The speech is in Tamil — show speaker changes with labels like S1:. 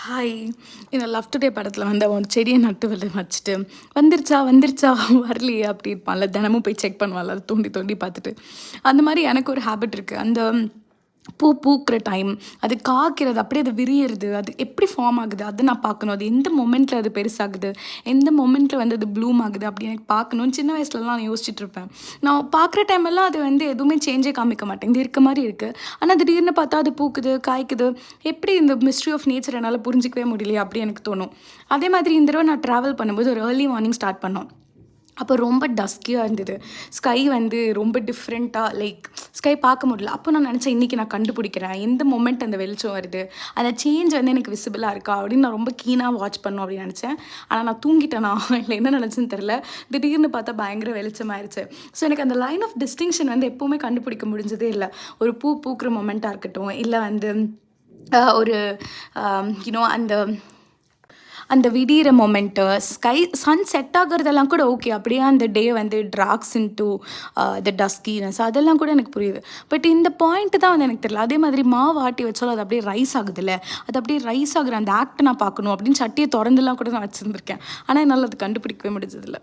S1: ஹாய். இந்த லவ் டுடே படத்தில் வந்து அவன் செடியை நட்டு வச்சுட்டு வந்துருச்சா வந்துருச்சா வரலையே அப்படி இருப்பான்ல, தினமும் போய் செக் பண்ணுவான்ல, அதை தோண்டி தோண்டி பார்த்துட்டு. அந்த மாதிரி எனக்கு ஒரு ஹேபிட் இருக்குது. அந்த பூ பூக்கிற டைம், அது காய்க்கிறது, அப்படியே அது விரியறது, அது எப்படி ஃபார்ம் ஆகுது அதை நான் பார்க்கணும். அது எந்த மொமெண்ட்டில் அது பெருசாகுது, எந்த மொமெண்ட்டில் வந்து அது ப்ளூம் ஆகுது அப்படி எனக்கு பார்க்கணும்னு சின்ன வயசுலலாம் நான் யோசிச்சுட்டு இருப்பேன். நான் பார்க்குற டைமெல்லாம் அது வந்து எதுவுமே சேஞ்சே காமிக்க மாட்டேங்குது, இருக்க மாதிரி இருக்குது. ஆனால் திடீர்னு பார்த்தா அது பூக்குது, காய்க்குது. எப்படி இந்த மிஸ்ட்ரி ஆஃப் நேச்சர் என்னால் புரிஞ்சிக்கவே முடியலையே அப்படி எனக்கு தோணும். அதே மாதிரி இந்த தடவை நான் ட்ராவல் பண்ணும்போது ஒரு ஏர்லி மார்னிங் ஸ்டார்ட் பண்ணோம். அப்போ ரொம்ப டஸ்கியாக இருந்தது. ஸ்கை வந்து ரொம்ப டிஃப்ரெண்ட்டாக, லைக் ஸ்கை பார்க்க முடியல. அப்போ நான் நினச்சேன், இன்றைக்கி நான் கண்டுபிடிக்கிறேன் எந்த மொமெண்ட் அந்த வெளிச்சம் வருது, அந்த சேஞ்ச் வந்து எனக்கு விசிபிளாக இருக்கா அப்படின்னு நான் ரொம்ப கீனாக வாட்ச் பண்ணணும் அப்படின்னு நினச்சேன். ஆனால் நான் தூங்கிட்டேனா இல்லை என்ன நினச்சேன்னு தெரில. திடீர்னு பார்த்தா பயங்கர வெளிச்சமாயிருச்சு. ஸோ எனக்கு அந்த லைன் ஆஃப் டிஸ்டிங்ஷன் வந்து எப்போவுமே கண்டுபிடிக்க முடிஞ்சதே இல்லை. ஒரு பூ பூக்கிற மொமெண்ட்டாக இருக்கட்டும், இல்லை வந்து ஒரு யூனோ அந்த அந்த விடிகிற மொமெண்ட்டு, ஸ்கை சன் செட் ஆகிறதெல்லாம் கூட ஓகே. அப்படியே அந்த டே வந்து ட்ராக்ஸ் இன்டூ த டஸ்கினஸ் அதெல்லாம் கூட எனக்கு புரியுது. பட் இந்த பாயிண்ட்டு தான் வந்து எனக்கு தெரியல. அதே மாதிரி மாவு ஆட்டி வச்சாலும் அது அப்படியே ரைஸ் ஆகுதுல்ல, அது அப்படியே ரைஸ் ஆகுற அந்த ஆக்ட்டை நான் பார்க்கணும் அப்படின்னு சட்டியை திறந்துலாம் கூட நான் வச்சுருந்துருக்கேன். ஆனால் என்னால் அது கண்டுபிடிக்கவே முடிஞ்சதில்லை.